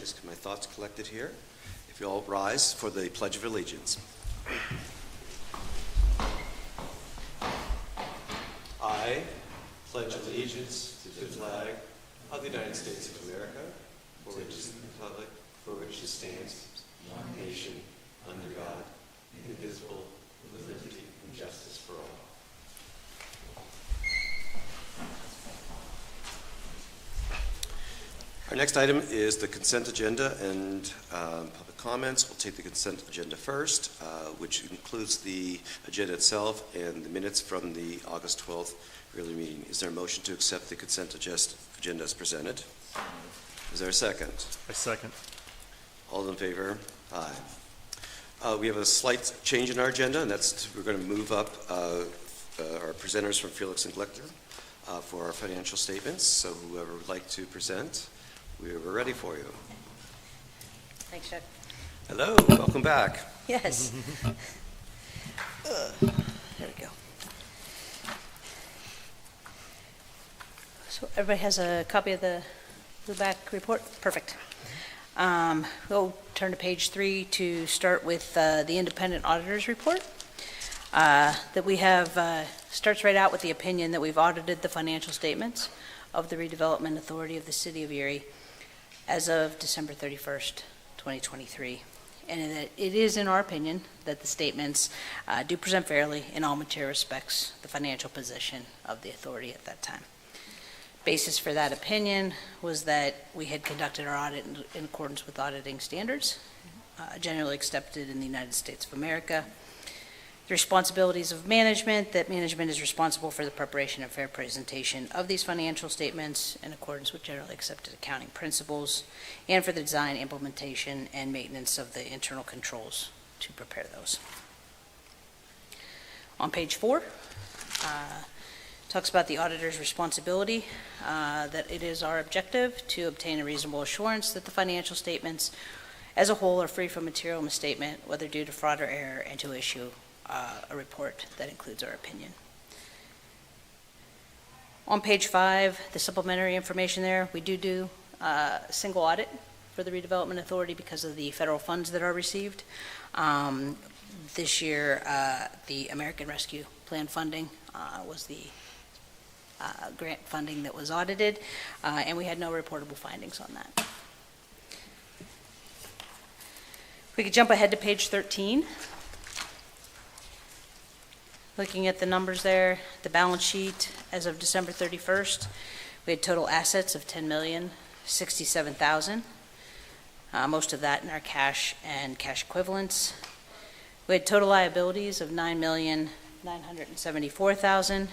just get my thoughts collected here. If you all rise for the Pledge of Allegiance. I pledge allegiance to the flag of the United States of America, for which is the republic, for which it stands, one nation, under God, indivisible, with liberty and justice for all. Our next item is the consent agenda and public comments. We'll take the consent agenda first, which includes the agenda itself and the minutes from the August 12th regular meeting. Is there a motion to accept the consent agenda as presented? Is there a second? I second. All in favor? Aye. We have a slight change in our agenda, and that's we're going to move up our presenters from Felix and Glechter for our financial statements. So whoever would like to present, we're ready for you. Thanks, Chuck. Hello, welcome back. Yes. There we go. So everybody has a copy of the back report? Perfect. We'll turn to page 3 to start with the independent auditor's report that we have. Starts right out with the opinion that we've audited the financial statements of the Redevelopment Authority of the City of Erie as of December 31st, 2023. And that it is, in our opinion, that the statements do present fairly in all material respects the financial position of the authority at that time. Basis for that opinion was that we had conducted our audit in accordance with auditing standards, generally accepted in the United States of America. The responsibilities of management, that management is responsible for the preparation and fair presentation of these financial statements in accordance with generally accepted accounting principles, and for the design, implementation, and maintenance of the internal controls to prepare those. On page 4, talks about the auditor's responsibility, that it is our objective to obtain a reasonable assurance that the financial statements as a whole are free from material misstatement, whether due to fraud or error, and to issue a report that includes our opinion. On page 5, the supplementary information there, we do a single audit for the Redevelopment Authority because of the federal funds that are received. This year, the American Rescue Plan funding was the grant funding that was audited, and we had no reportable findings on that. We could jump ahead to page 13. Looking at the numbers there, the balance sheet as of December 31st, we had total assets of $10,067,000, most of that in our cash and cash equivalents. We had total liabilities of $9,974,000,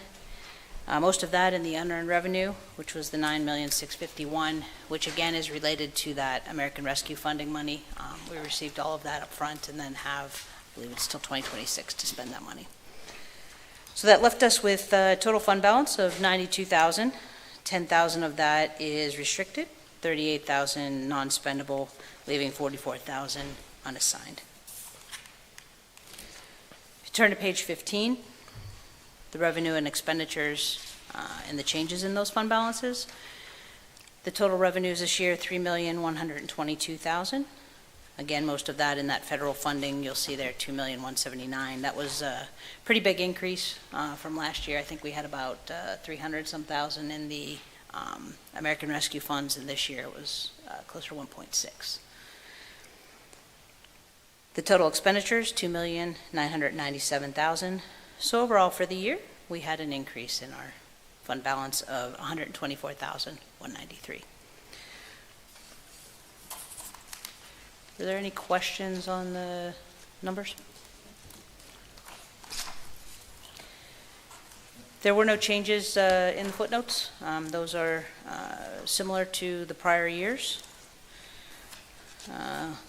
most of that in the unearned revenue, which was the $9,651,000, which again is related to that American Rescue funding money. We received all of that up front and then have, I believe it's till 2026 to spend that money. So that left us with a total fund balance of $92,000. $10,000 of that is restricted, $38,000 non-spendable, leaving $44,000 unassigned. If you turn to page 15, the revenue and expenditures and the changes in those fund balances. The total revenues this year, $3,122,000. Again, most of that in that federal funding, you'll see there $2,179,000. That was a pretty big increase from last year. I think we had about 300-some thousand in the American Rescue funds, and this year it was closer to 1.6. The total expenditures, $2,997,000. So overall for the year, we had an increase in our fund balance of $124,193. Are there any questions on the numbers? There were no changes in the footnotes. Those are similar to the prior years.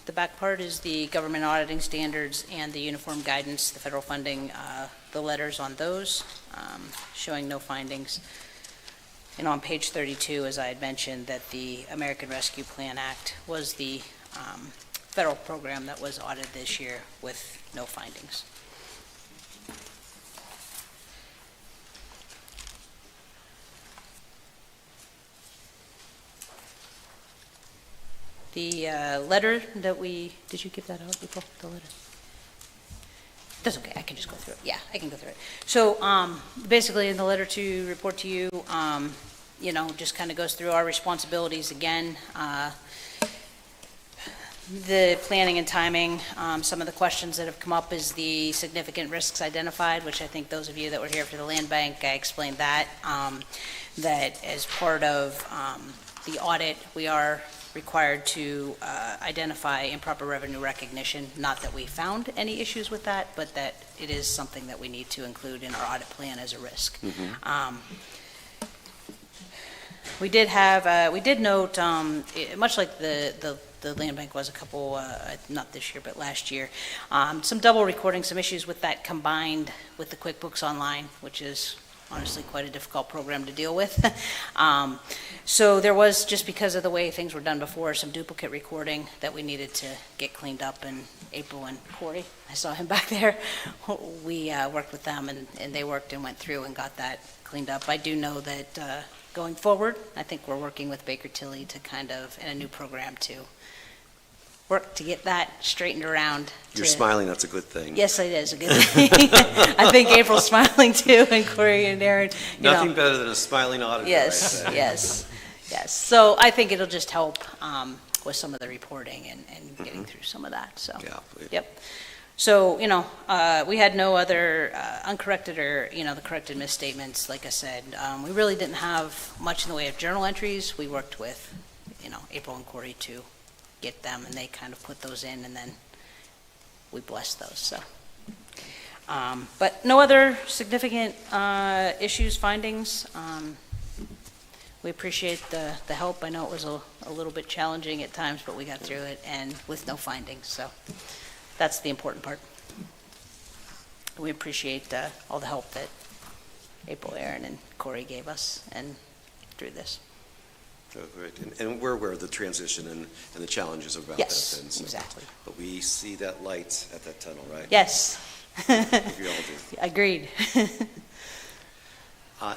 The back part is the government auditing standards and the uniform guidance, the federal funding, the letters on those, showing no findings. And on page 32, as I had mentioned, that the American Rescue Plan Act was the federal program that was audited this year with no findings. the letter that did you give that out, April, the letter? That's okay, I can just go through it. Yeah, I can go through it. So basically in the letter to report to you, just kind of goes through our responsibilities again. The planning and timing, some of the questions that have come up is the significant risks identified, which I think those of you that were here for the land bank, I explained that, that as part of the audit, we are required to identify improper revenue recognition. Not that we found any issues with that, but that it is something that we need to include in our audit plan as a risk. We did note, much like the land bank was a couple, not this year, but last year, some double recording, some issues with that combined with the QuickBooks Online, which is honestly quite a difficult program to deal with. So there was, just because of the way things were done before, some duplicate recording that we needed to get cleaned up, and April and Corey, I saw him back there, we worked with them, and they worked and went through and got that cleaned up. I do know that going forward, I think we're working with Baker Tilly to kind of, in a new program, to work to get that straightened around. You're smiling, that's a good thing. Yes, it is a good thing. I think April's smiling too, and Corey and Aaron. Nothing better than a smiling auditor. Yes, yes. So I think it'll just help with some of the reporting and getting through some of that, so. Yeah. Yep. So, we had no other uncorrected or, the corrected misstatements, like I said. We really didn't have much in the way of journal entries. We worked with, April and Corey to get them, and they kind of put those in, and then we blessed those, so. But no other significant issues, findings. We appreciate the help. I know it was a little bit challenging at times, but we got through it, and with no findings, so. That's the important part. We appreciate all the help that April, Aaron, and Corey gave us and through this. Oh, great. And we're aware of the transition and the challenges about yes, that. Yes, exactly. But we see that light at that tunnel, right? Yes. We all do. Agreed.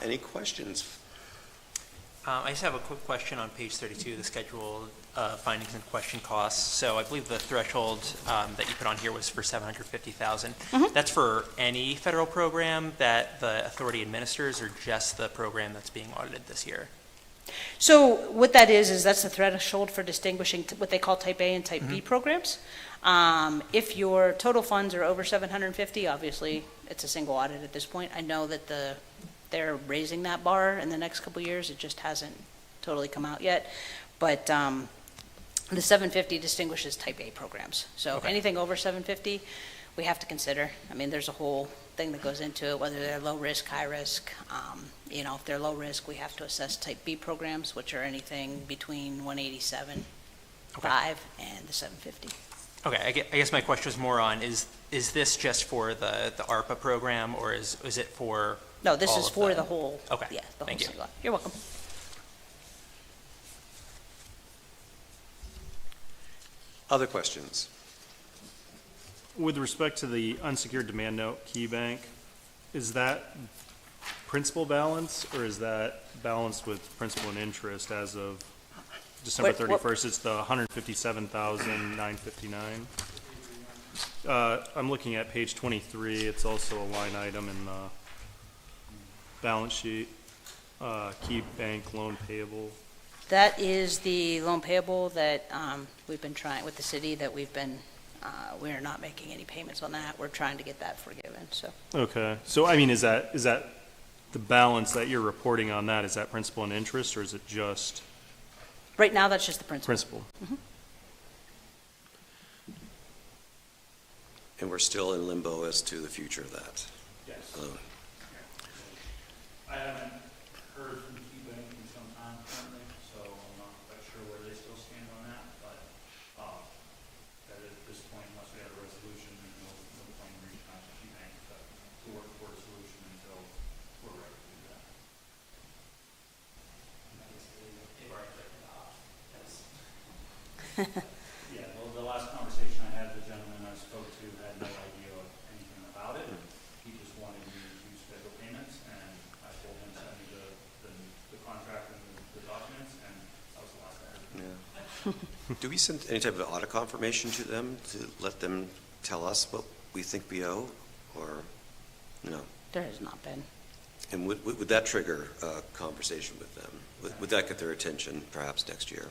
Any questions? I just have a quick question on page 32, the schedule findings and question costs. So I believe the threshold that you put on here was for $750,000. That's for any federal program that the authority administers, or just the program that's being audited this year? So what that is that's the threshold for distinguishing what they call Type A and Type B programs. If your total funds are over 750, obviously it's a single audit at this point. I know that they're raising that bar in the next couple of years. It just hasn't totally come out yet. But the 750 distinguishes Type A programs. So anything over 750, we have to consider. I mean, there's a whole thing that goes into it, whether they're low risk, high risk. If they're low risk, we have to assess Type B programs, which are anything between 187.5 and the 750. Okay, I guess my question was more on, is this just for the ARPA program, or is it for No, this all is of for the whole. Okay, Yeah, the thank whole you. single. You're welcome. Other questions? With respect to the unsecured demand note key bank, is that principal balance, or is that balanced with principal and interest as of December 31st? It's the $157,959. I'm looking at page 23. It's also a line item in the balance sheet. Key bank loan payable. That is the loan payable that we've been trying with the city, that we're not making any payments on that. We're trying to get that forgiven, so. Okay. So, I mean, is that the balance that you're reporting on that, is that principal and interest, or is it just Right now, that's just the principal. principal? And we're still in limbo as to the future of that. Yes. I haven't heard from Key Bank in some time currently, so I'm not quite sure where they still stand on that, but that at this point, unless we have a resolution, there's no point in reaching out to Key Bank to work toward a solution until we're ready to do that. Yeah, the last conversation I had, the gentleman I spoke to had no idea anything about it. He just wanted me to schedule payments, and I told him to send me the contract and the documents, and that was the last I heard. Yeah. Do we send any type of audit confirmation to them to let them tell us what we think we owe, or no? There has not been. And would that trigger a conversation with them? Would that get their attention perhaps next year?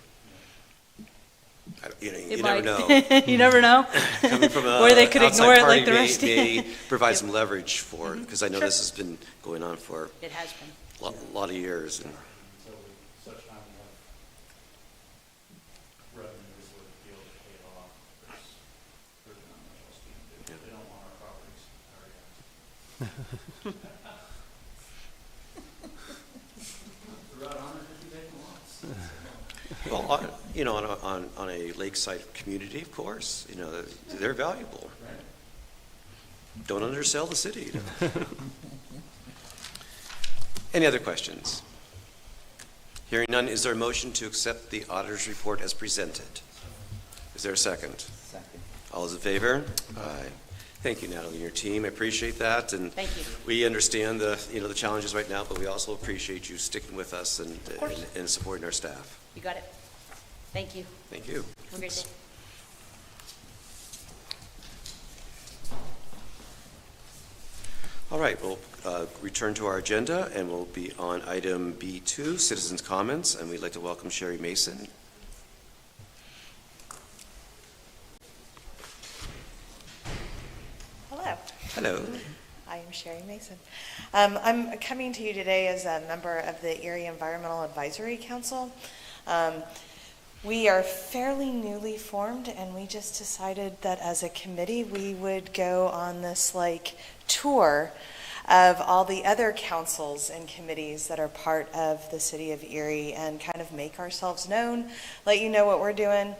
You It never might. know. You never know. Coming from Or they could outside ignore it party like the rest. may provide some leverage for it, because I know Sure. this has been going on for It has been. a lot of years. And Until such time we have revenues would be able to pay it off, there's not much else we can do. They don't want our properties. Throughout 150 vacant lots. well, on a lakeside community, of course, they're valuable. Right. Don't undersell the city. Any other questions? Hearing none, is there a motion to accept the auditor's report as presented? Is there a second? Second. All those in favor? Aye. Thank you, Natalie, and your team. I appreciate that, and Thank you. we understand the challenges right now, but we also appreciate you sticking with us and course. and supporting our staff. You got it. Thank you. Thank you. Have a great day. All right, we'll return to our agenda, and we'll be on item B2, citizens' comments, and we'd like to welcome Sherry Mason. Hello, Hello. I am Sherry Mason. I'm coming to you today as a member of the Erie Environmental Advisory Council. We are fairly newly formed, and we just decided that as a committee, we would go on this tour of all the other councils and committees that are part of the city of Erie and kind of make ourselves known, let you know what we're doing,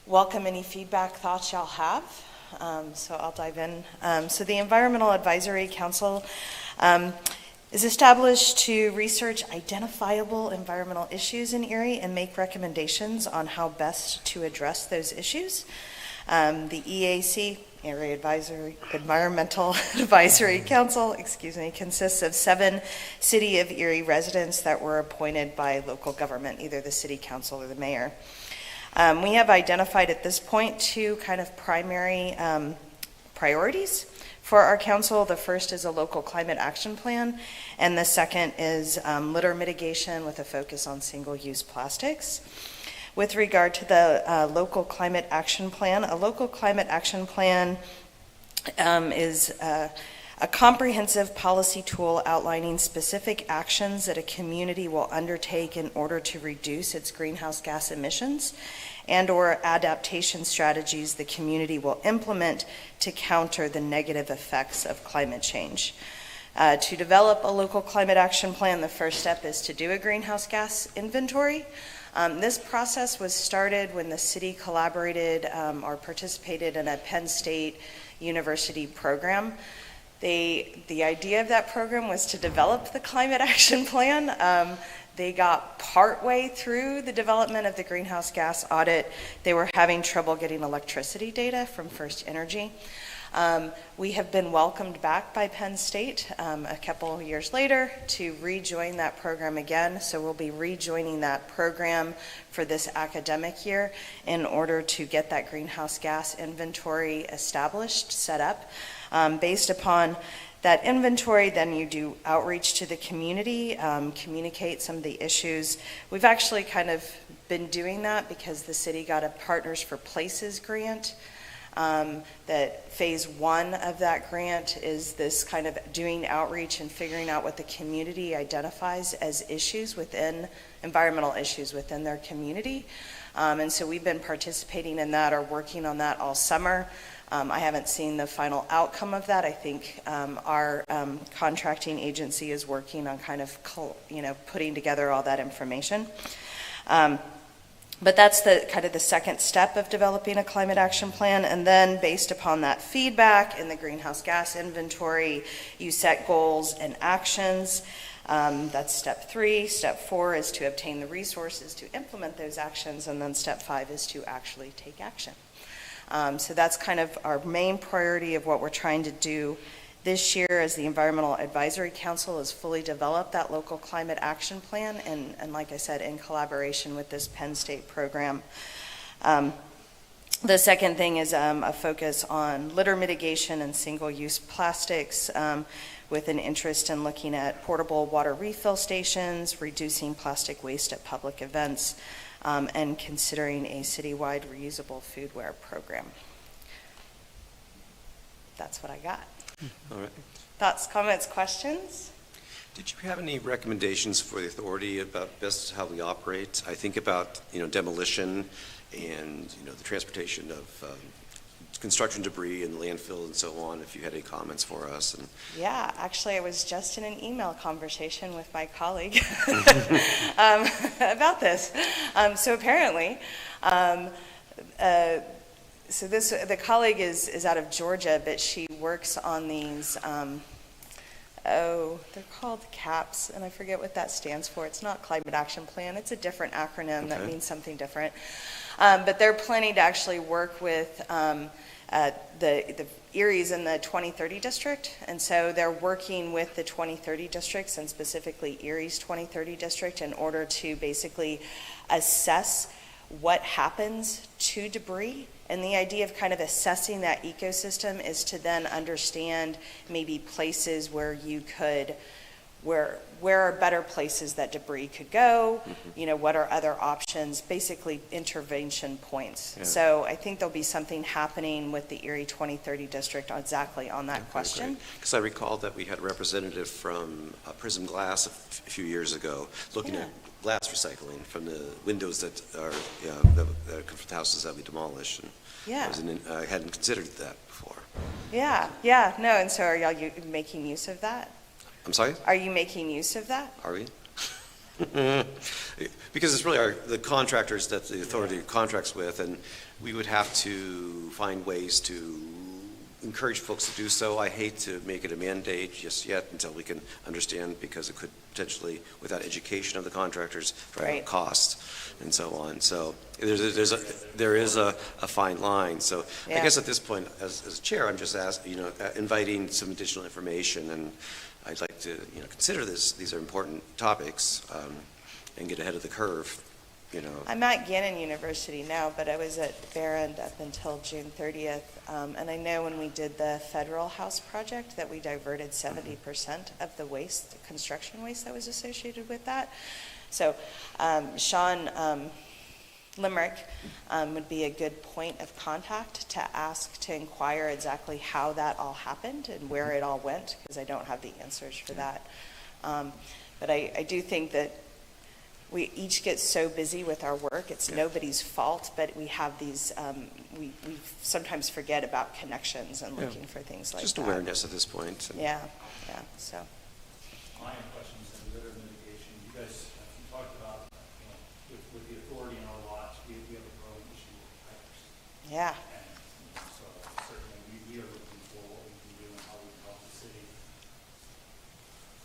welcome any feedback, thoughts y'all have. So I'll dive in. So the Environmental Advisory Council is established to research identifiable environmental issues in Erie and make recommendations on how best to address those issues. The EAC, Environmental Advisory Council, consists of 7 City of Erie residents that were appointed by local government, either the city council or the mayor. We have identified at this point 2 kind of primary priorities for our council. The first is a local climate action plan, and the second is litter mitigation with a focus on single-use plastics. With regard to the local climate action plan, a local climate action plan is a comprehensive policy tool outlining specific actions that a community will undertake in order to reduce its greenhouse gas emissions and/or adaptation strategies the community will implement to counter the negative effects of climate change. To develop a local climate action plan, the first step is to do a greenhouse gas inventory. This process was started when the city collaborated or participated in a Penn State University program. The idea of that program was to develop the climate action plan. They got partway through the development of the greenhouse gas audit. They were having trouble getting electricity data from First Energy. We have been welcomed back by Penn State a couple years later to rejoin that program again. So we'll be rejoining that program for this academic year in order to get that greenhouse gas inventory established, set up. Based upon that inventory, then you do outreach to the community, communicate some of the issues. We've actually kind of been doing that because the city got a Partners for Places grant. That phase 1 of that grant is this kind of doing outreach and figuring out what the community identifies as issues within, environmental issues within their community. And so we've been participating in that or working on that all summer. I haven't seen the final outcome of that. I think our contracting agency is working on kind of, putting together all that information. But that's the kind of the second step of developing a climate action plan. And then based upon that feedback in the greenhouse gas inventory, you set goals and actions. That's step 3. Step 4 is to obtain the resources to implement those actions. And then step 5 is to actually take action. So that's kind of our main priority of what we're trying to do this year as the Environmental Advisory Council has fully developed that local climate action plan and like I said, in collaboration with this Penn State program. The second thing is a focus on litter mitigation and single-use plastics, with an interest in looking at portable water refill stations, reducing plastic waste at public events, and considering a citywide reusable foodware program. That's what I got. All right. Thoughts, comments, questions? Did you have any recommendations for the authority about best how we operate? I think about, demolition and, the transportation of construction debris and landfill and so on, if you had any comments for us. And Yeah, actually, I was just in an email conversation with my colleague about this. So apparently, the colleague is out of Georgia, but she works on these, they're called CAPS, and I forget what that stands for. It's not Climate Action Plan. It's a different acronym that Okay. means something different. But they're planning to actually work with the Erie's in the 2030 district, and so they're working with the 2030 districts, and specifically Erie's 2030 district, in order to basically assess what happens to debris. And the idea of kind of assessing that ecosystem is to then understand maybe places where you could, where are better places that debris could go, what are other options, basically intervention points. Yeah. So I think there'll be something happening with the Erie 2030 district exactly on that question. Because I recall that we had a representative from Prism Glass a few years ago looking at glass recycling from the windows that are, that come from the houses that we demolish. And Yeah. I hadn't considered that before. Yeah, no, and so are y'all making use of that? I'm sorry? Are you making use of that? Are we? Because it's really the contractors that the authority contracts with, and we would have to find ways to encourage folks to do so. I hate to make it a mandate just yet until we can understand, because it could potentially, without education of the contractors, drive Right. up costs and so on. So there is a fine line. So I Yeah. guess at this point, as chair, I'm just inviting some additional information, and I'd like to, consider these are important topics, and get ahead of the curve, I'm at Gannon University now, but I was at Barron up until June 30th. And I know when we did the federal house project that we diverted 70% of the waste, the construction waste that was associated with that. So Sean Limerick would be a good point of contact to ask, to inquire exactly how that all happened and where it all went, because I don't have the answers for that. But I do think that we each get so busy with our work, it's nobody's fault, but we have these, we sometimes forget about connections and looking for things like just that. awareness at this point. Yeah, so. My questions on litter mitigation, you guys talked about, with the authority in our lots, we have a growing issue with tires. Yeah, And so certainly we are looking for what we can do and how we can help the city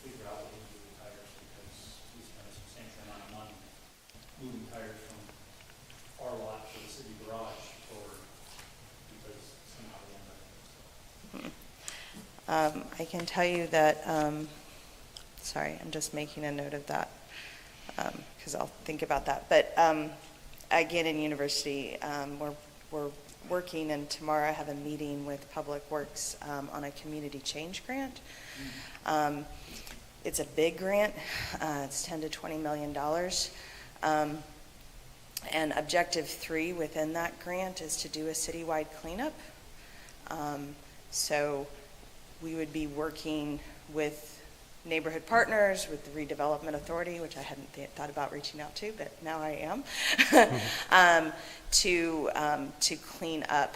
figure out what we can do with tires, because we spend a substantial amount of money moving tires from our lot to the city garage, because somehow we end up. I can tell you that, sorry, I'm just making a note of that, because I'll think about that. But again, in university, we're working, and tomorrow I have a meeting with Public Works on a community change grant. It's a big grant. It's $10 to $20 million. And objective 3 within that grant is to do a citywide cleanup. So we would be working with neighborhood partners, with the Redevelopment Authority, which I hadn't thought about reaching out to, but now I am, to clean up,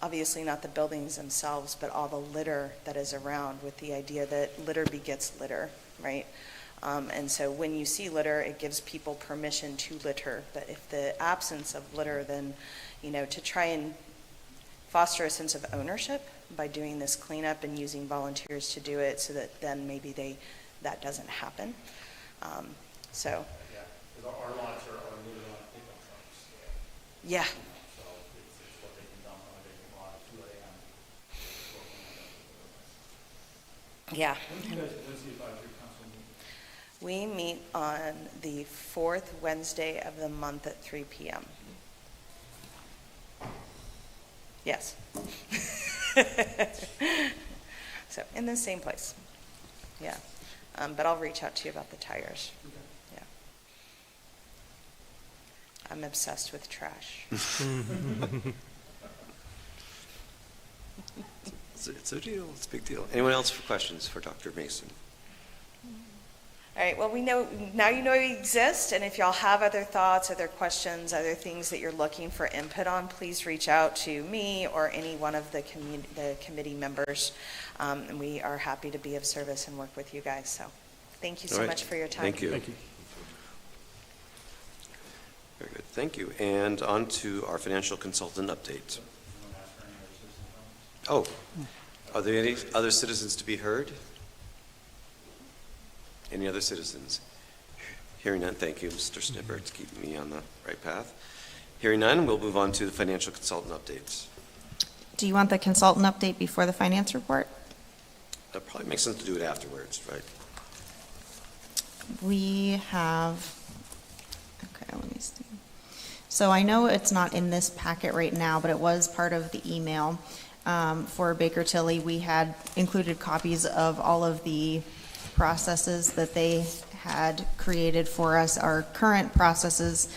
obviously not the buildings themselves, but all the litter that is around, with the idea that litter begets litter, right? And so when you see litter, it gives people permission to litter. But if the absence of litter, then, to try and foster a sense of ownership by doing this cleanup and using volunteers to do it, so that then maybe that doesn't happen. So. Yeah, because our lots are literally on pickup trucks. Yeah. So it's what they can dump on a vacant lot at 2 a.m. Yeah. When's the advisory council meeting? We meet on the 4th Wednesday of the month at 3 p.m. Yes. So, in the same place. Yeah. But I'll reach out to you about the tires. Yeah. I'm obsessed with trash. It's a deal, it's a big deal. Anyone else for questions for Dr. Mason? All right, well, we know, now you know we exist, and if y'all have other thoughts, other questions, other things that you're looking for input on, please reach out to me or any one of the committee members, and we are happy to be of service and work with you guys, so thank you so All right. much for your time. Thank you. Thank you. Very good, thank you. And on to our financial consultant update. Oh, are there any other citizens to be heard? Any other citizens? Hearing none, thank you, Mr. Snipper, to keep me on the right path. Hearing none, we'll move on to the financial consultant updates. Do you want the consultant update before the finance report? That probably makes sense to do it afterwards, right? We have, okay, let me see. So I know it's not in this packet right now, but it was part of the email for Baker Tilly. We had included copies of all of the processes that they had created for us, our current processes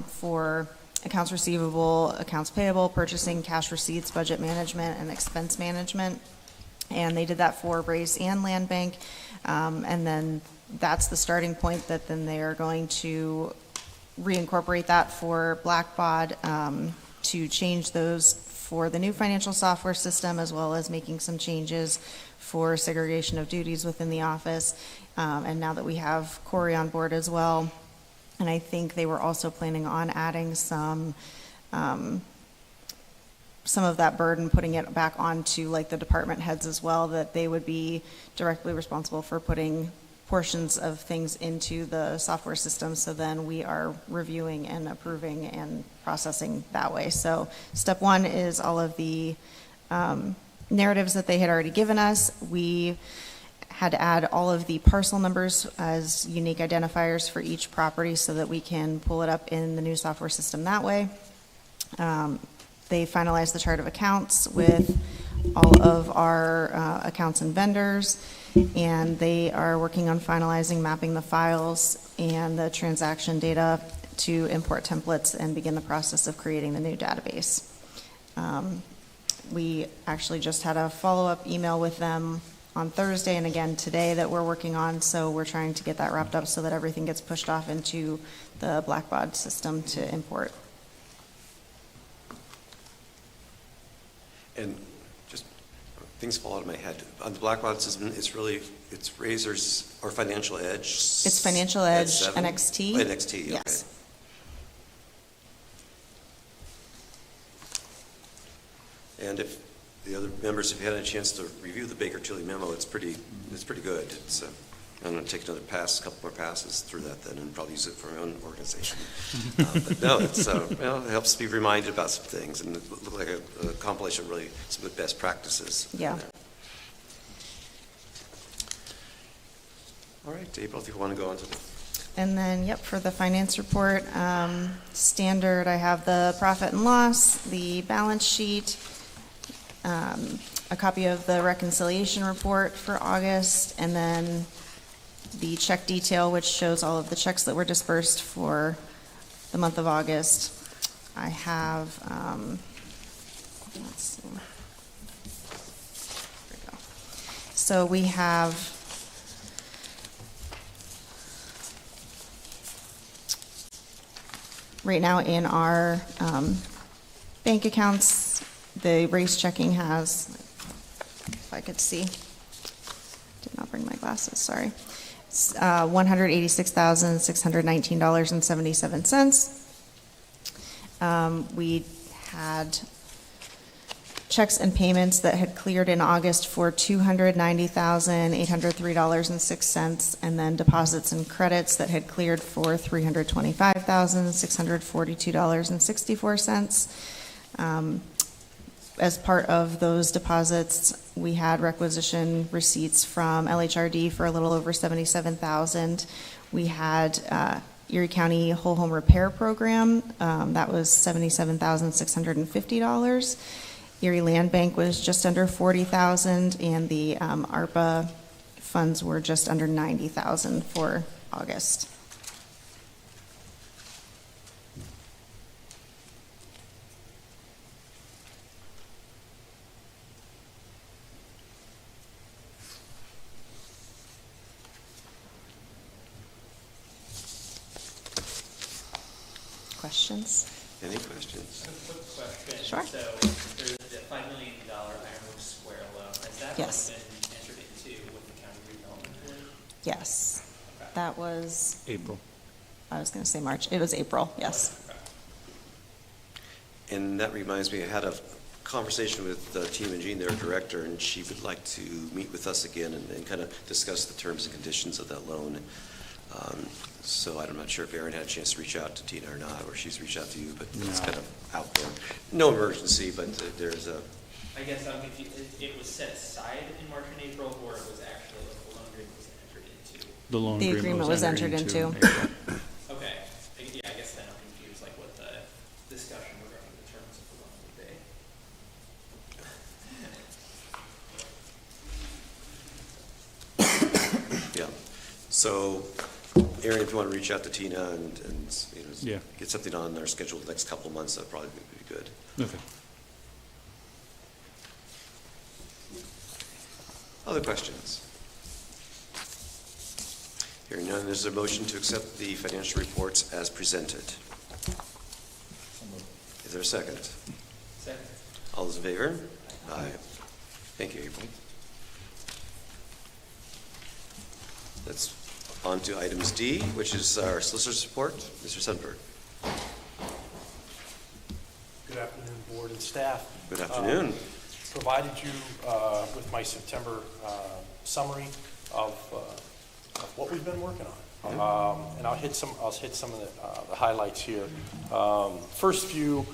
for accounts receivable, accounts payable, purchasing, cash receipts, budget management, and expense management. And they did that for Brace and Land Bank. And then that's the starting point that then they are going to reincorporate that for Blackbaud to change those for the new financial software system, as well as making some changes for segregation of duties within the office. And now that we have Corey on board as well, and I think they were also planning on adding some of that burden, putting it back onto like the department heads as well, that they would be directly responsible for putting portions of things into the software system. So then we are reviewing and approving and processing that way. So step one is all of the narratives that they had already given us. We had to add all of the parcel numbers as unique identifiers for each property so that we can pull it up in the new software system that way. They finalized the chart of accounts with all of our accounts and vendors, and they are working on finalizing mapping the files and the transaction data to import templates and begin the process of creating the new database. We actually just had a follow-up email with them on Thursday and again today that we're working on, so we're trying to get that wrapped up so that everything gets pushed off into the Blackbaud system to import. And just, things fall out of my head. On the Blackbaud system, it's Razor's, or Financial Edge? It's Financial Edge, 7? NXT. Oh, NXT, okay. Yes. And if the other members have had a chance to review the Baker Tilly memo, it's pretty good. It's, I'm going to take another pass, a couple more passes through that then, and probably use it for my own organization. But no, it's it helps be reminded about some things, and it looked like a compilation of really some of the best practices. Yeah. All right, April, if you want to go on to the. And then, yep, for the finance report, standard, I have the profit and loss, the balance sheet, a copy of the reconciliation report for August, and then the check detail, which shows all of the checks that were dispersed for the month of August. I have, let's see. There we go. So we have right now in our bank accounts, the race checking has, if I could see, did not bring my glasses, sorry. $186,619.77. We had checks and payments that had cleared in August for $290,803.06, and then deposits and credits that had cleared for $325,642.64. As part of those deposits, we had requisition receipts from LHRD for a little over $77,000. We had Erie County Whole Home Repair Program, that was $77,650. Erie Land Bank was just under $40,000, and the ARPA funds were just under $90,000 for August. Questions? Any questions? A quick question. Sure. So there's the $5 million Iron Oak Square loan. Has that Yes. been entered into with the county redevelopment board? Yes. That was, April. I was going to say March. It was April, yes. And that reminds me, I had a conversation with Tina Jean, their director, and she would like to meet with us again and kind of discuss the terms and conditions of that loan. So I'm not sure if Erin had a chance to reach out to Tina or not, or she's reached out to you, but it's kind of out there. No emergency, but there's a, I guess I'm confused. It was set aside in March and April, or it was actually like the loan agreement was entered into? The agreement was entered into. Okay. Yeah, I guess then I'm confused, like what the discussion regarding the terms of the loan would be. yeah. So, Erin, if you want to reach out to Tina and Yeah. get something on our schedule the next couple of months, that'd probably be good. Okay. Other questions? Hearing none, is there a motion to accept the financial reports as presented? Is there a second? Second. All those in favor? Aye. Thank you, April. That's on to items D, which is our solicitor's report. Mr. Sundberg. Good afternoon, board and staff. Good afternoon. Provided you with my September summary of what we've been working on. And I'll hit some of the highlights here. First few,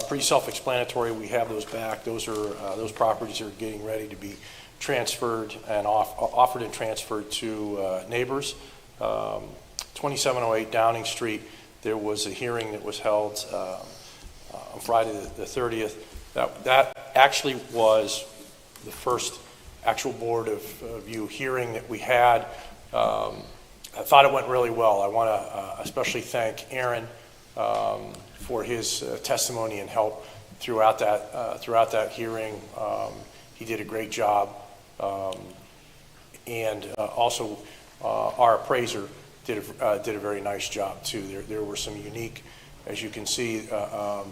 pretty self-explanatory. We have those back. Those properties are getting ready to be transferred and offered and transferred to neighbors. 2708 Downing Street, there was a hearing that was held on Friday the 30th. That actually was the first actual board of view hearing that we had. I thought it went really well. I want to especially thank Aaron for his testimony and help throughout that hearing. He did a great job. And also our appraiser did a very nice job too. There were some unique, as you can see, there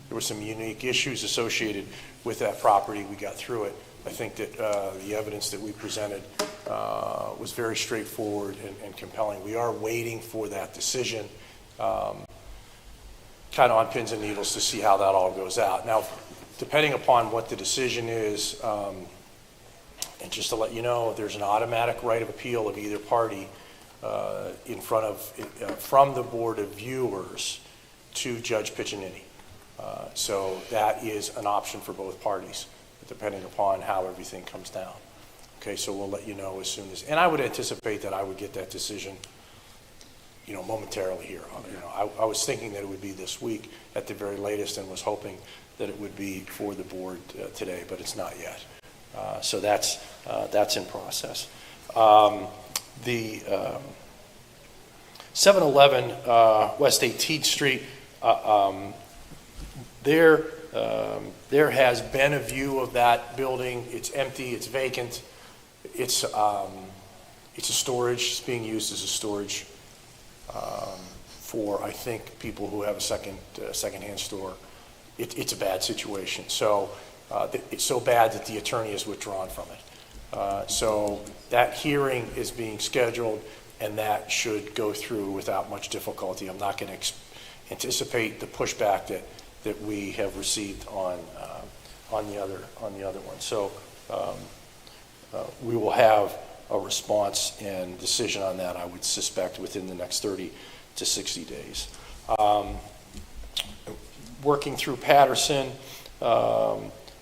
were some unique issues associated with that property. We got through it. I think that the evidence that we presented was very straightforward and compelling. We are waiting for that decision, kind of on pins and needles, to see how that all goes out. Now, depending upon what the decision is, and just to let you know, there's an automatic right of appeal of either party from the Board of Viewers to Judge Piccinini. So that is an option for both parties, depending upon how everything comes down. Okay, so we'll let you know as soon as, and I would anticipate that I would get that decision, momentarily here. I was thinking that it would be this week at the very latest, and was hoping that it would be for the board today, but it's not yet. So that's in process. The 711 West 18th Street, there has been a view of that building. It's empty, it's vacant. It's a storage. It's being used as a storage for, I think, people who have a secondhand store. It's a bad situation. So it's so bad that the attorney is withdrawn from it. So that hearing is being scheduled, and that should go through without much difficulty. I'm not going to anticipate the pushback that we have received on the other one. So we will have a response and decision on that, I would suspect, within the next 30 to 60 days. Working through Patterson,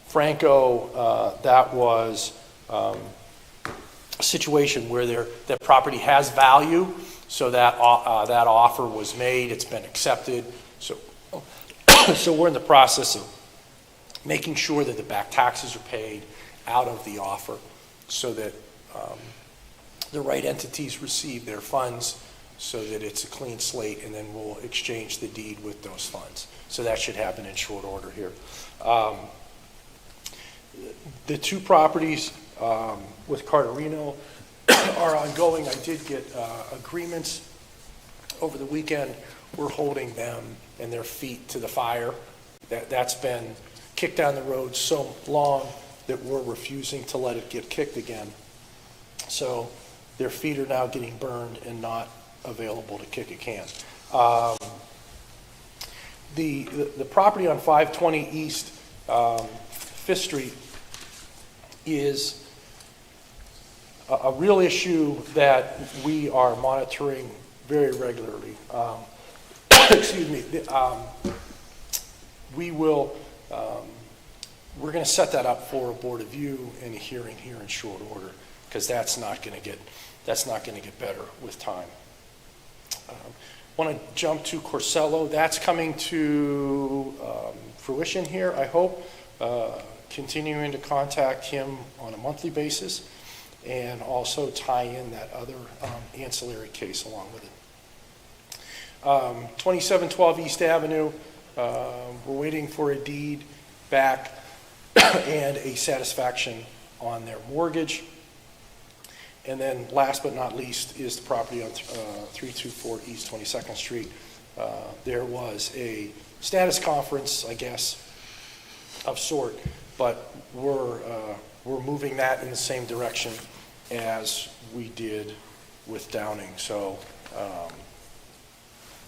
Franco, that was a situation where that property has value. So that offer was made, it's been accepted. So, so we're in the process of making sure that the back taxes are paid out of the offer so that the right entities receive their funds so that it's a clean slate, and then we'll exchange the deed with those funds. So that should happen in short order here. The two properties with Carterino are ongoing. I did get agreements over the weekend. We're holding them and their feet to the fire. That's been kicked down the road so long that we're refusing to let it get kicked again. So their feet are now getting burned and not available to kick a can. The property on 520 East Fifth Street is a real issue that we are monitoring very regularly. Excuse me. We're going to set that up for a board of view and a hearing here in short order, because that's not going to get better with time. Want to jump to Corsello. That's coming to fruition here, I hope. Continuing to contact him on a monthly basis, and also tie in that other ancillary case along with it. 2712 East Avenue, we're waiting for a deed back and a satisfaction on their mortgage. And then last but not least is the property on 324 East 22nd Street. There was a status conference, I guess, of sort, but we're moving that in the same direction as we did with Downing. So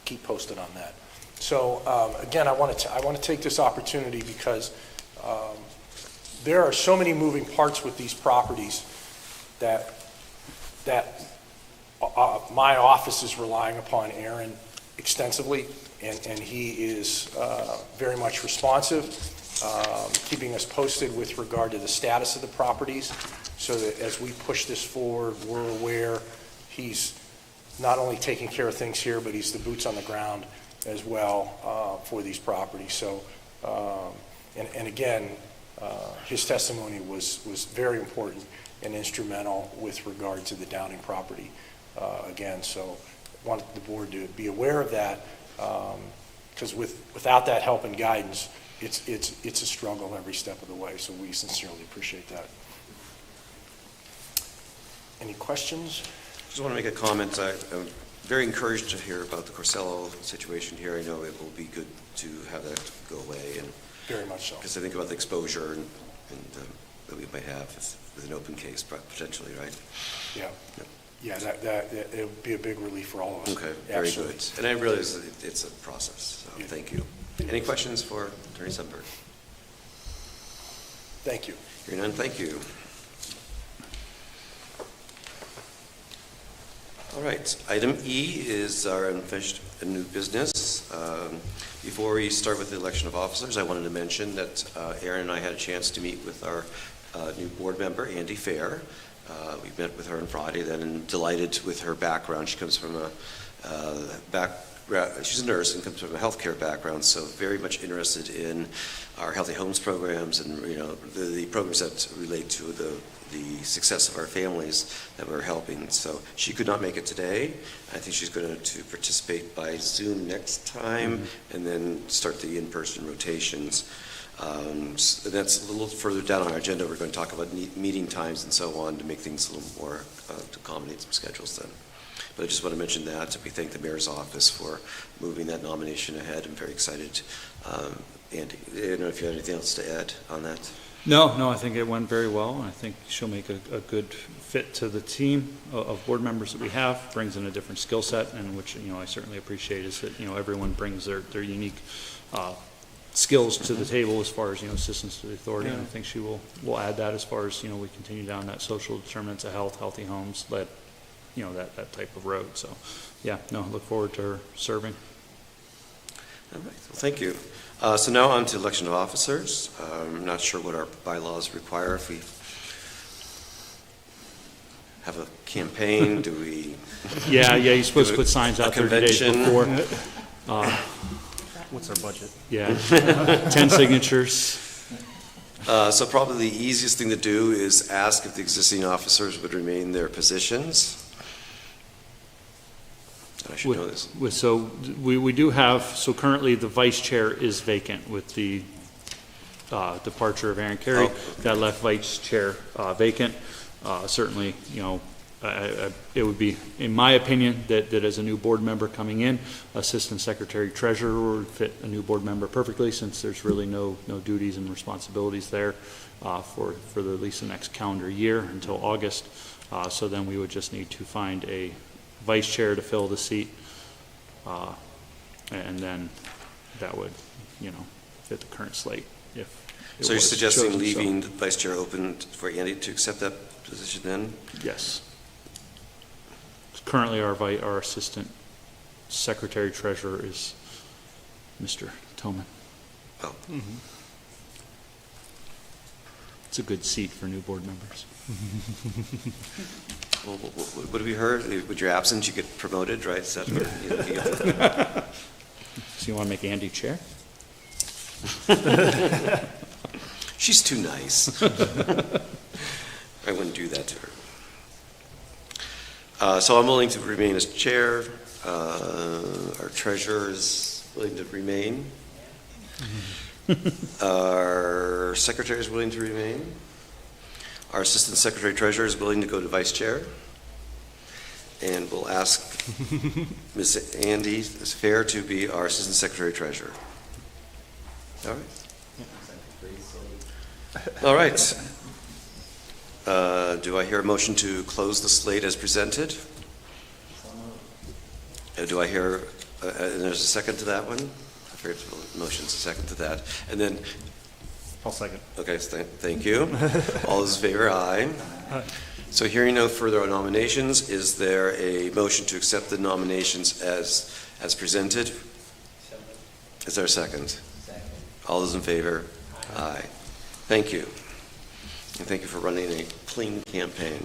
keep posted on that. So again, I want to take this opportunity because there are so many moving parts with these properties that my office is relying upon Aaron extensively, and he is very much responsive, keeping us posted with regard to the status of the properties, so that as we push this forward, we're aware he's not only taking care of things here, but he's the boots on the ground as well for these properties. So, and again, his testimony was very important and instrumental with regard to the Downing property. Again, so wanted the board to be aware of that, because without that help and guidance, it's a struggle every step of the way. So we sincerely appreciate that. Any questions? Just want to make a comment. I'm very encouraged to hear about the Corsello situation here. I know it will be good to have that go away, and Very much so. because I think about the exposure and that we might have with an open case potentially, right? Yeah. Yep. Yeah, that it would be a big relief for all of us. Okay, very Absolutely. good. And I realize that it's a process, so Yeah. thank you. Any questions for Attorney Sundberg? Thank you. Hearing none, thank you. All right, item E is our unfinished and new business. Before we start with the election of officers, I wanted to mention that Aaron and I had a chance to meet with our new board member, Andy Fair. We met with her on Friday, then, and delighted with her background. She comes from she's a nurse and comes from a healthcare background, so very much interested in our Healthy Homes programs and the programs that relate to the success of our families that we're helping. So she could not make it today. I think she's going to participate by Zoom next time, and then start the in-person rotations. So that's a little further down on our agenda. We're going to talk about meeting times and so on to make things a little more, to accommodate some schedules then. But I just want to mention that. We thank the mayor's office for moving that nomination ahead. I'm very excited. Andy, I don't know if you have anything else to add on that. No, I think it went very well. I think she'll make a good fit to the team of board members that we have, brings in a different skill set, and which, I certainly appreciate is that, everyone brings their unique skills to the table as far as, assistance to the authority. Yeah. And I think she will add that as far as, we continue down that social determinants of health, healthy homes, that type of road. So, look forward to her serving. All right, well, thank you. So now on to election of officers. I'm not sure what our bylaws require. If we have a campaign? Do we? Yeah, you're supposed to Do put signs a out 30 days convention? before. What's our budget? Yeah, 10 signatures. So probably the easiest thing to do is ask if the existing officers would remain in their positions. I should know this. So we do have, so currently the vice chair is vacant with the departure of Aaron Carey. Oh. That left vice chair vacant. Certainly, it would be, in my opinion, that as a new board member coming in, assistant secretary treasurer would fit a new board member perfectly, since there's really no duties and responsibilities there for at least the next calendar year until August. So then we would just need to find a vice chair to fill the seat, and then that would, fit the current slate if it So you're was suggesting chosen so. leaving the vice chair open for Andy to accept that position then? Yes. Currently, our assistant secretary treasurer is Mr. Toman. Oh, It's a good seat for new board members. well, what have we heard? With your absence, you get promoted, right? Is that what, you get So you want to make Andy chair? She's too nice. I wouldn't do that to her. So I'm willing to remain as chair. Our treasurer is willing to remain. Our secretary is willing to remain. Our assistant secretary treasurer is willing to go to vice chair. And we'll ask Ms. Andy Fair to be our assistant secretary treasurer. All right. All right. Do I hear a motion to close the slate as presented? Do I hear, and there's a second to that one? I forget the motion's a second to that. And then, I'll second. okay, thank you. All those in favor, aye. So hearing no further nominations, is there a motion to accept the nominations as presented? Is there a second? All those in favor? Aye. Thank you. And thank you for running a clean campaign.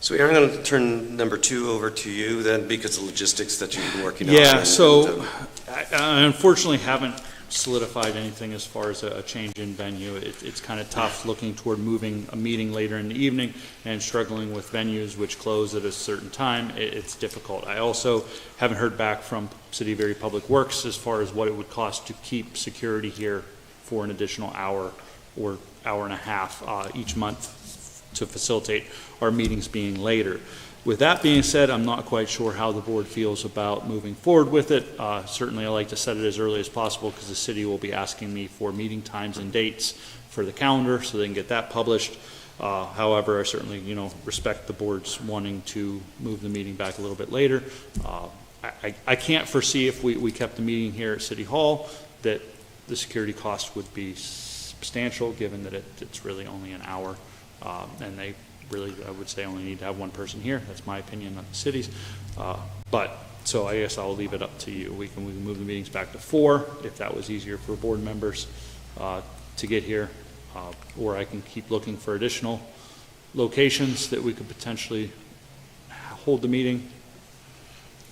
So Aaron, I'm going to turn number 2 over to you then, because of logistics that you've been working on. Yeah, so I unfortunately haven't solidified anything as far as a change in venue. It's kind of tough looking toward moving a meeting later in the evening and struggling with venues which close at a certain time. It's difficult. I also haven't heard back from City of Erie Public Works as far as what it would cost to keep security here for an additional hour or hour and a half each month to facilitate our meetings being later. With that being said, I'm not quite sure how the board feels about moving forward with it. Certainly I like to set it as early as possible because the city will be asking me for meeting times and dates for the calendar so they can get that published. However, I certainly, respect the board's wanting to move the meeting back a little bit later. I can't foresee if we kept the meeting here at City Hall that the security cost would be substantial, given that it's really only an hour. And they really, I would say, only need to have one person here. That's my opinion, not the city's. So I guess I'll leave it up to you. We can move the meetings back to 4 if that was easier for board members to get here. Or I can keep looking for additional locations that we could potentially hold the meeting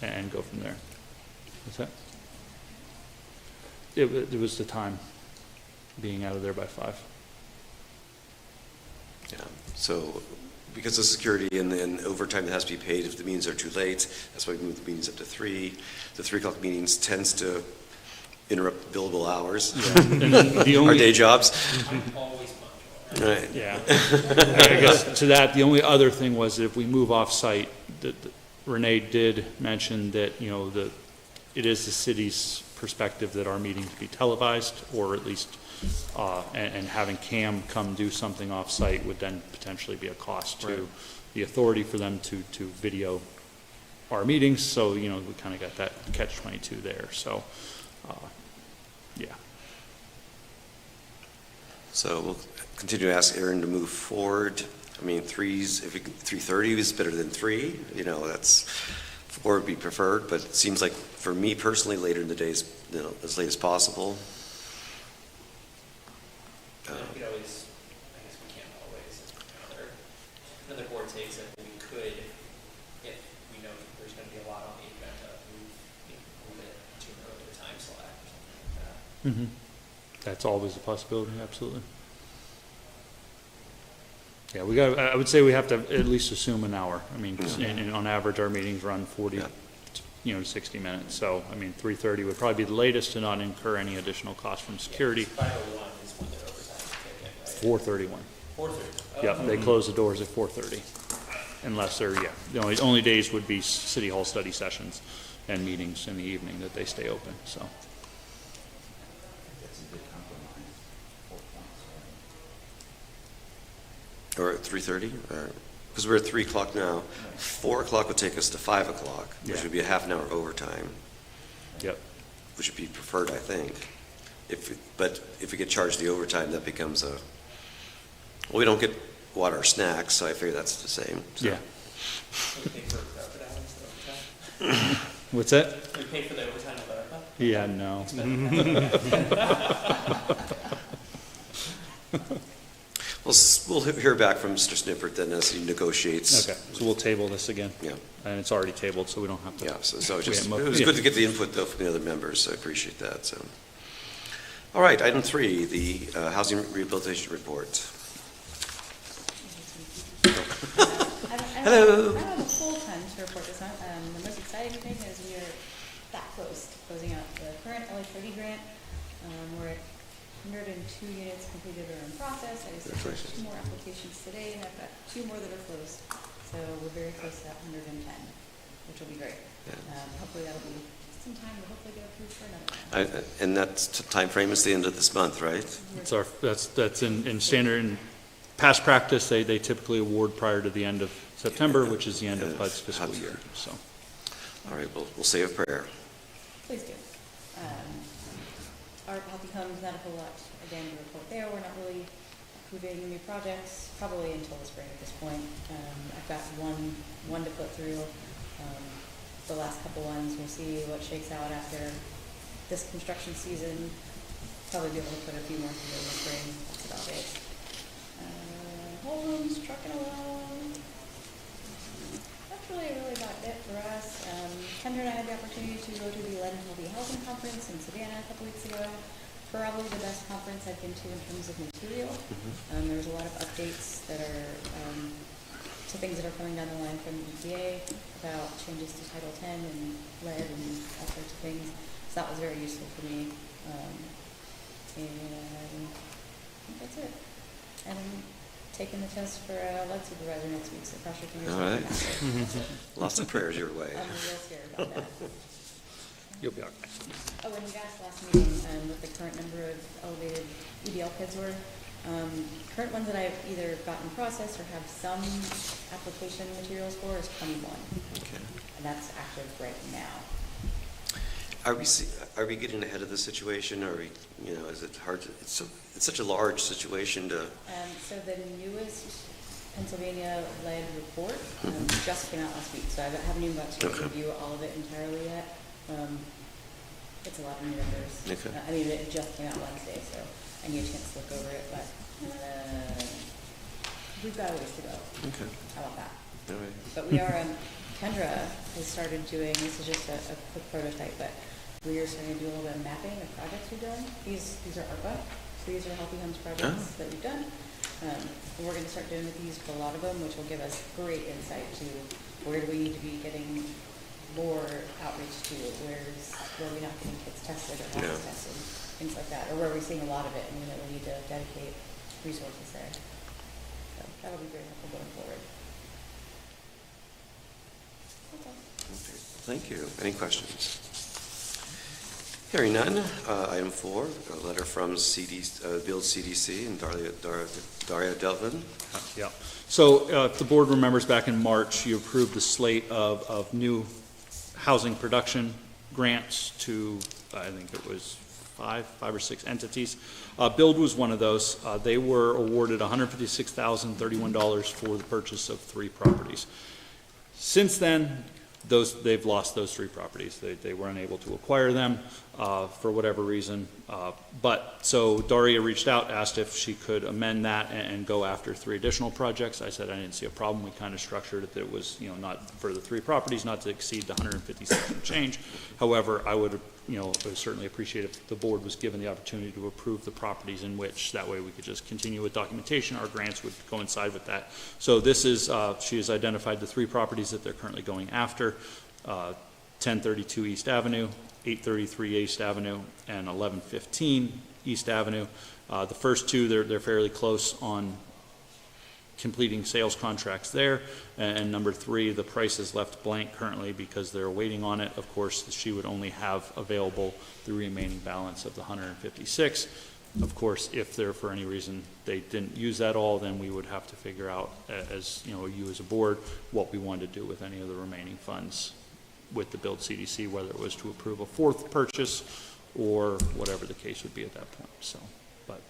and go from there. What's that? It was the time, being out of there by 5. Yeah, so because of security and then overtime that has to be paid if the meetings are too late, that's why we move the meetings up to 3. The 3 o'clock meetings tends to interrupt billable hours, our day jobs. Right. Yeah. I guess to that, the only other thing was that if we move off-site, Renee did mention that, it is the city's perspective that our meetings be televised, or at least, and having Cam come do something off-site would then potentially be a cost to the authority for them to video our meetings. So, we kind of got that catch-22 there. So, yeah. So we'll continue to ask Aaron to move forward. I mean, 3:30 is better than 3. That's 4 would be preferred, but it seems like for me personally, later in the day is, as late as possible. We could always, I guess we can't always. another board takes it, we could, if we know there's going to be a lot on the agenda, move it to an earlier time slot or something like that. Mm-hmm. That's always a possibility, absolutely. Yeah, I would say we have to at least assume an hour. I mean, and on average, our meetings run 40, to 60 minutes. So, I mean, 3:30 would probably be the latest to not incur any additional cost from security. 5:01 is when their overtime is taken, right? 4:31. 4:30. Yep, they close the doors at 4:30. Unless they're, the only days would be city hall study sessions and meetings in the evening that they stay open, so. Or at 3:30, because we're at 3 o'clock now. 4 o'clock would take us to 5 o'clock, which Yeah. would be a half an hour overtime, Yep. which would be preferred, I think. But if we get charged the overtime, that becomes well, we don't get water or snacks, so I figure that's the same. So. Yeah. We pay for the overtime? What's that? We pay for the overtime of ARPA? Yeah, no. We'll hear back from Mr. Snippert then as he negotiates. Okay, so we'll table this again. Yeah, And it's already tabled, so we don't have to. yeah, so We just, it had was yeah. good to get the input though from the other members, so I appreciate that, so. All right, item 3, the Housing Rehabilitation Report. Hello. I don't have a full-time to report this on. The most exciting thing is we are that close to closing out the current LA30 grant. We're at 102 units completed or in process. I just have 2 more applications today, and I've got 2 more that are closed. So we're very close to that 110, which will be great. Hopefully that'll be some time to hopefully get approved for another one. And that's time frame is the end of this month, right? That's in standard, in past practice, they typically award prior to the end of September, which is the end of HUD's fiscal year, so. All right, we'll say a prayer. Please do. Our healthy homes, not a whole lot, again, to report there. We're not really approving new projects, probably until the spring at this point. I've got one to put through. The last couple ones, we'll see what shakes out after this construction season. Probably be able to put a few more through in the spring. That's about it. Homes, trucking along. That's really about it for us. Kendra and I had the opportunity to go to the Lead and Healthy Housing Conference in Savannah a couple weeks ago. Probably the best conference I've been to in terms of material. There was a lot of updates that are to things that are coming down the line from the EPA about changes to Title 10 and lead and all sorts of things. So that was very useful for me. And I think that's it. And I'm taking the test for lead supervisor next week, so cross your fingers. All right. Lots of prayers your way. I'm real scared about that. You'll be all right. Oh, and you asked last meeting what the current number of elevated EDL kids were. Current ones that I've either gotten processed or have some application materials for is 21. Okay. And that's active right now. Are we getting ahead of the situation, or is it hard to, it's such a large situation to, So the newest Pennsylvania lead report just came out last week, so I haven't even got to review all of it entirely yet. It's a lot of new numbers. Okay. I mean, it just came out Wednesday, so I need a chance to look over it, but we've got a ways to go. okay, How about that? all right. But we are, Kendra has started doing, this is just a quick prototype, but we are starting to do a little bit of mapping of projects we've done. These are ARPA, so these are Healthy Homes projects that we've done. And we're going to start doing these for a lot of them, which will give us great insight to where do we need to be getting more outreach to, where we're not getting kids tested or houses tested, things like that, or where we're seeing a lot of it and we know we need to dedicate resources there. So that'll be very helpful going forward. That's all. Okay, thank you. Any questions? Hearing none, item 4, a letter from Build CDC and Daria Delvin. Yeah. So if the board remembers, back in March, you approved the slate of new housing production grants to, I think it was five or six entities. Build was one of those. They were awarded $156,031 for the purchase of 3 properties. Since then, they've lost those 3 properties. They were unable to acquire them for whatever reason. So Daria reached out, asked if she could amend that and go after 3 additional projects. I said I didn't see a problem. We kind of structured it that it was, not for the 3 properties, not to exceed the 156 and change. However, I would certainly appreciate if the board was given the opportunity to approve the properties in which, that way we could just continue with documentation. Our grants would coincide with that. So this is, she has identified the 3 properties that they're currently going after, 1032 East Avenue, 833 East Avenue, and 1115 East Avenue. The first 2, they're fairly close on completing sales contracts there. And number 3, the price is left blank currently because they're waiting on it. Of course, she would only have available the remaining balance of the 156. Of course, if there, for any reason, they didn't use that all, then we would have to figure out, as you as a board, what we wanted to do with any of the remaining funds with the Build CDC, whether it was to approve a 4th purchase or whatever the case would be at that point. So, but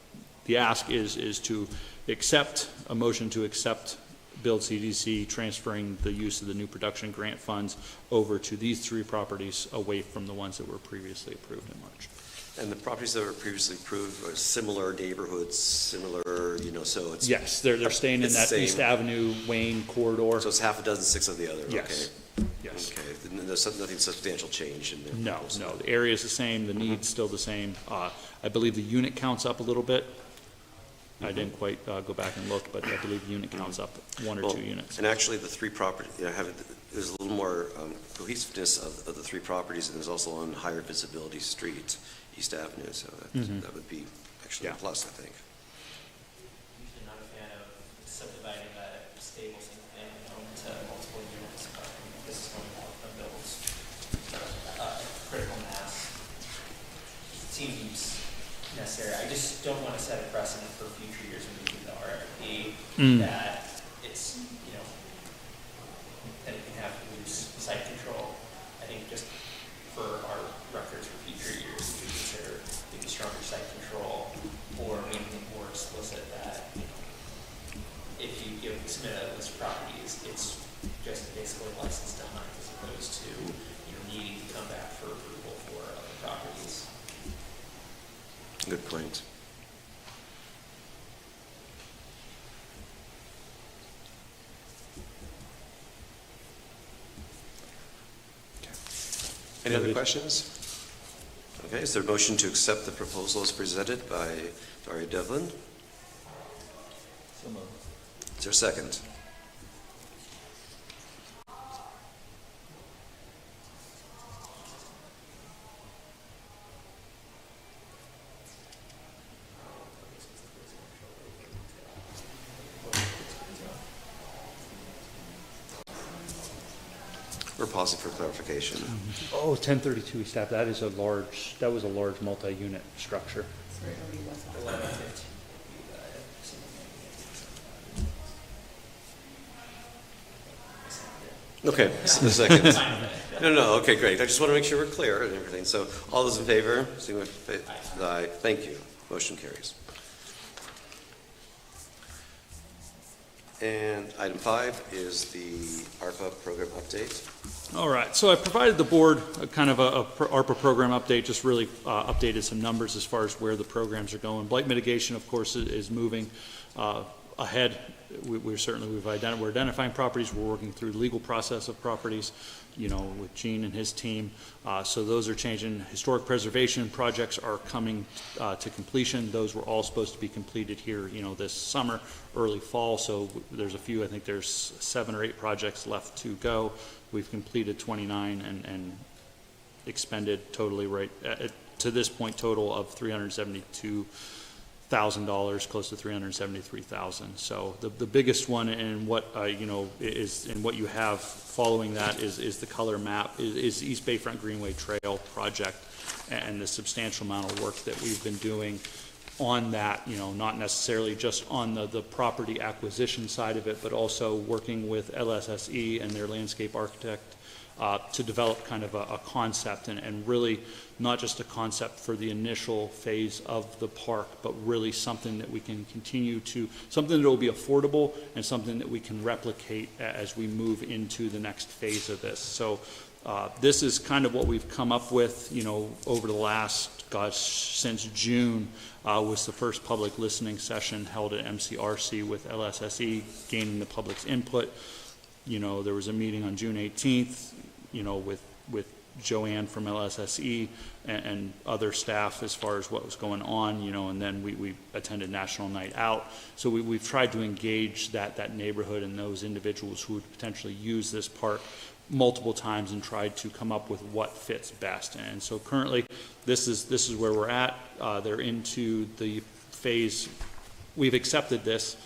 the ask is to accept, a motion to accept Build CDC transferring the use of the new production grant funds over to these 3 properties away from the ones that were previously approved in March. And the properties that were previously approved are similar neighborhoods, similar, so it's... Yes, they're staying in it's that the same. East Avenue, Wayne corridor. So it's half a dozen, 6 of the other, Yes. okay. Yes. Okay, then there's nothing substantial change in there? No, the area is the same, the need's still the same. I believe the unit counts up a little bit. I didn't quite go back and look, but I believe the unit counts up 1 or 2 units. And actually, the 3 properties, there's a little more cohesiveness of the 3 properties, and there's also on higher visibility street, East Avenue, so that would be actually a plus, I think. Usually not a fan of subdividing a stable single-family home into multiple units, but this is going to help them build critical mass. Seems necessary. I just don't want to set a precedent for future years when we do the RFP that it's, that it can have loose site control. I think just for our records for future years, we should consider maybe stronger site control or making it more explicit that, if you submit a list of properties, it's just basically license to hunt as opposed to, needing to come back for approval for other properties. Good point. Any other questions? Okay, is there a motion to accept the proposal as presented by Daria Devlin? So moved. Is there a second? We're pausing for clarification. Oh, 1032 East Ave, that was a large multi-unit structure. Okay, so the second. No, okay, great. I just want to make sure we're clear and everything. So all those in favor, signify with aye. Thank you. Motion carries. And item 5 is the ARPA program update. All right, so I provided the board a kind of a ARPA program update, just really updated some numbers as far as where the programs are going. Blight mitigation, of course, is moving ahead. We're identifying properties. We're working through the legal process of properties, with Gene and his team. So those are changing. Historic preservation projects are coming to completion. Those were all supposed to be completed here, this summer, early fall. So there's a few, I think there's 7 or 8 projects left to go. We've completed 29 and expended totally to this point total of $372,000, close to $373,000. So the biggest one and what is and what you have following that is the color map is East Bayfront Greenway Trail project and the substantial amount of work that we've been doing on that, not necessarily just on the property acquisition side of it, but also working with LSSE and their landscape architect to develop kind of a concept, and really not just a concept for the initial phase of the park, but really something that we can continue to, something that will be affordable and something that we can replicate as we move into the next phase of this. So this is kind of what we've come up with, you know, over the last, since June, was the first public listening session held at MCRC with LSSE, gaining the public's input. You know, there was a meeting on June 18th, you know, with Joanne from LSSE and other staff as far as what was going on, you know, and then we attended National Night Out. So we've tried to engage that neighborhood and those individuals who would potentially use this park multiple times and tried to come up with what fits best. And so currently, this is where we're at. They're into the phase, we've accepted this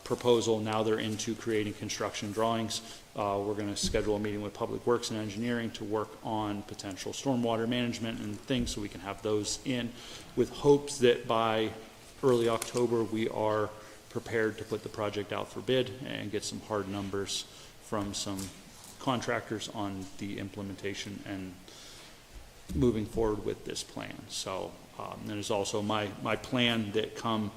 proposal, now they're into creating construction drawings. We're going to schedule a meeting with Public Works and Engineering to work on potential stormwater management and things so we can have those in, with hopes that by early October we are prepared to put the project out for bid and get some hard numbers from some contractors on the implementation and moving forward with this plan. So there's also my plan that come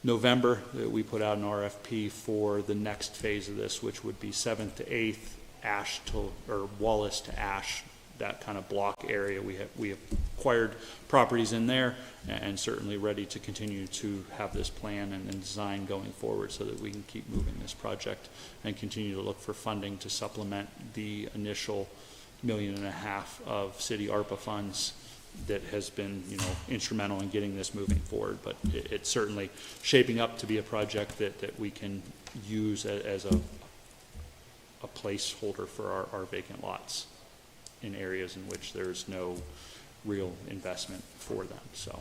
November, that we put out an RFP for the next phase of this, which would be 7th to 8th, Ash to, or Wallace to Ash, that kind of block area. We have acquired properties in there, and certainly ready to continue to have this plan and design going forward so that we can keep moving this project and continue to look for funding to supplement the initial $1.5 million of city ARPA funds that has been, you know, instrumental in getting this moving forward. But it's certainly shaping up to be a project that we can use as a placeholder for our vacant lots in areas in which there's no real investment for them. So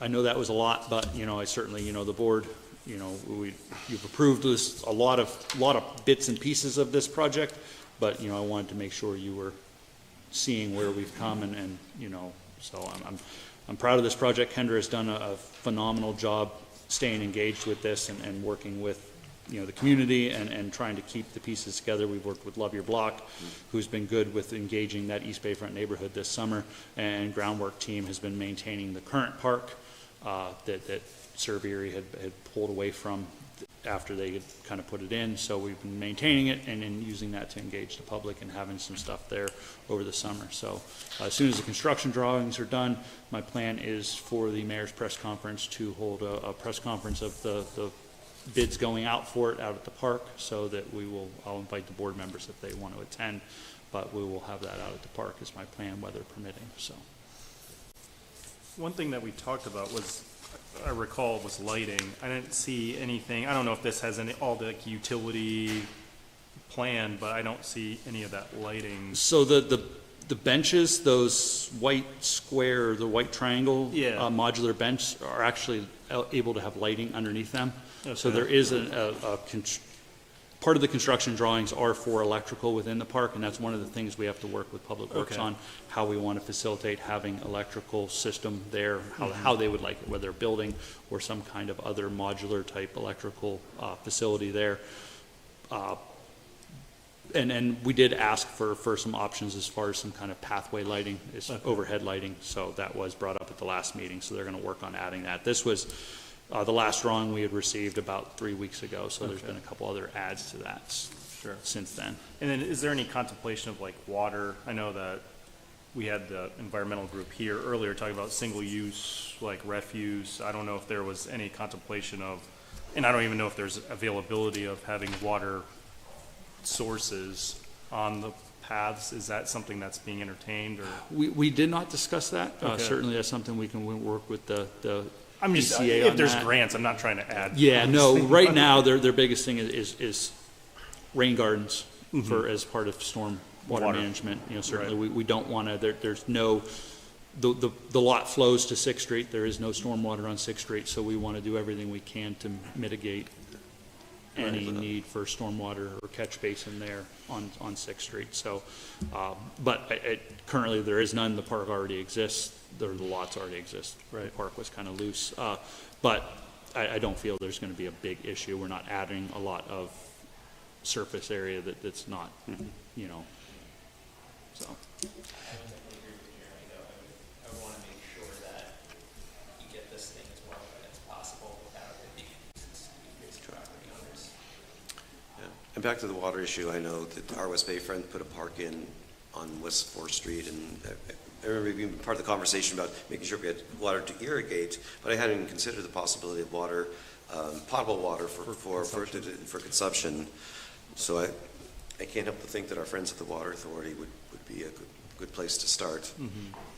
I know that was a lot, but, you know, I certainly, you know, the board, you know, you've approved this, a lot of bits and pieces of this project, but, you know, I wanted to make sure you were seeing where we've come, and you know, so I'm proud of this project. Kendra has done a phenomenal job staying engaged with this and working with, you know, the community and trying to keep the pieces together. We've worked with Love Your Block, who's been good with engaging that East Bayfront neighborhood this summer, and groundwork team has been maintaining the current park that Serve Erie had pulled away from after they had kind of put it in. So we've been maintaining it and then using that to engage the public and having some stuff there over the summer. So as soon as the construction drawings are done, my plan is for the mayor's press conference to hold a press conference of the bids going out for it out at the park, so that I'll invite the board members if they want to attend, but we will have that out at the park is my plan, weather permitting. So One thing that we talked about was, I recall, was lighting. I didn't see anything, I don't know if this has all the like, utility plan, but I don't see any of that lighting. So the benches, those white square, the white triangle modular bench are actually able to have lighting underneath them. Okay. So there is part of the construction drawings are for electrical within the park, and that's one of the things we have to work with Public Works on, how we want to facilitate having electrical system there, how they would like it, whether building or some kind of other modular type electrical facility there. And we did ask for some options as far as some kind of pathway lighting, overhead lighting, so that was brought up at the last meeting, so they're going to work on adding that. This was the last drawing we had received about 3 weeks ago, so there's been a couple other adds to that since then. And then is there any contemplation of like water? I know that we had the environmental group here earlier talking about single use, like refuse. I don't know if there was any contemplation of, and I don't even know if there's availability of having water sources on the paths. Is that something that's being entertained? Or We did not discuss that. Certainly that's something we can work with the I'm just, ECA if there's that. grants, I'm not trying to add. Yeah, no, right now, their biggest thing is rain gardens for, as part of storm water management. You know, certainly we don't want to, there's no, the lot flows to 6th Street. There is no storm water on 6th Street, so we want to do everything we can to mitigate any need for stormwater or catch basin there on 6th Street. So, but currently there is none. The park already exists. The lots already exist. The park was kind of loose. But I don't feel there's going to be a big issue. We're not adding a lot of surface area that's not, you know, so. I would want to make sure that you get this thing as well as possible without it being increased property owners. Yeah. And back to the water issue, I know that our West Bay friend put a park in on West 4th Street, and I remember being part of the conversation about making sure we had water to irrigate, but I hadn't even considered the possibility of water, potable water for consumption. So I can't help but think that our friends at the Water Authority would be a good place to start.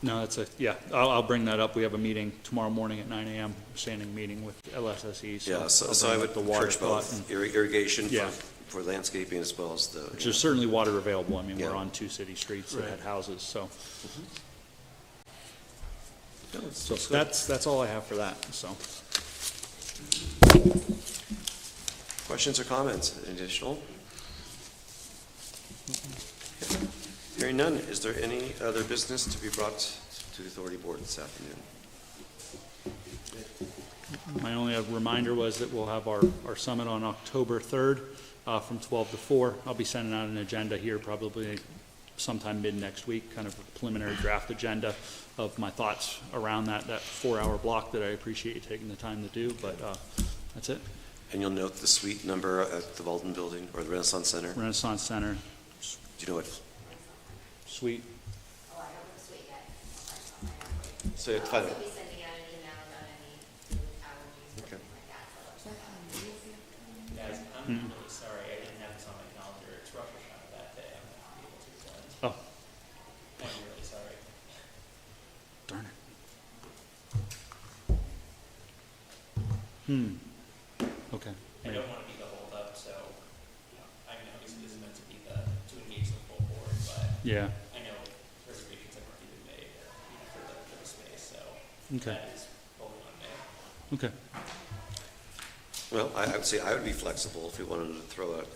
No, yeah, I'll bring that up. We have a meeting tomorrow morning at 9 a.m., standing meeting with LSSE. Yeah, so I'll I bring would up the water encourage thought both and- irrigation Yeah. for landscaping as well as the. There's certainly water available. I mean, Yeah. we're on 2 city streets that had houses, so. So that's all I have for that, so. Questions or comments? Additional? Hearing none, is there any other business to be brought to the authority board this afternoon? My only reminder was that we'll have our summit on October 3rd from 12 to 4. I'll be sending out an agenda here probably sometime mid-next week, kind of a preliminary draft agenda of my thoughts around that 4-hour block that I appreciate you taking the time to do, but that's it. And you'll note the suite number at the Walden Building or the Renaissance Center. Renaissance Center, Do you know what? suite. Oh, I don't know the suite yet. I'll So you have to find also out. be sending out an email about any food allergies or Okay. anything like that. Guys, I'm really sorry, I didn't have this on my calendar. It's Rosh Hashanah that day. I'm not going to be able to attend. Oh, I'm really sorry. darn it. Okay. I don't want to be the holdup, so, I mean, obviously this is meant to be to engage the full board, but Yeah, I know reservations have already been made, for the space, so okay, that is fully on me. okay. Well, I would say I would be flexible if we wanted to throw out,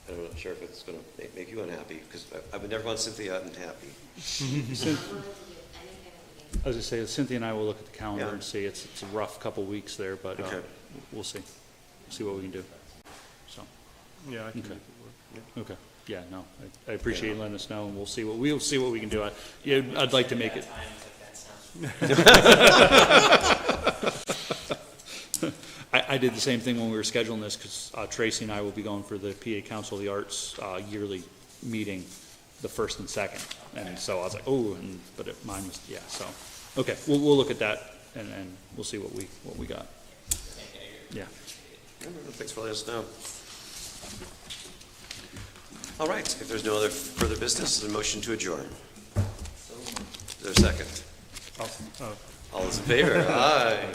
I'm not sure if it's going to make you unhappy, because I would never want Cynthia unhappy. I was gonna say, Cynthia and I will look at the calendar Yeah. and see, it's a rough couple weeks there, but Okay. we'll see what we can do, so, Yeah, I can Okay. make it work. okay. Yeah, no, I appreciate you letting us know, and we'll see what we can do. Yeah, I'd like to make it. I did the same thing when we were scheduling this, because Tracy and I will be going for the PA Council of the Arts yearly meeting, the 1st and 2nd. And so I was like, oh, but mine was, yeah, so, okay, we'll look at that, and we'll see what we got. Yeah. Thanks for letting us know. All right, if there's no other further business, is there a motion to adjourn? Is there a second? All those in favor? Aye.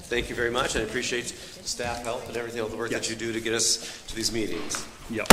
Thank you very much. I appreciate staff help and everything, all the work that you do to get us to these meetings. Yep.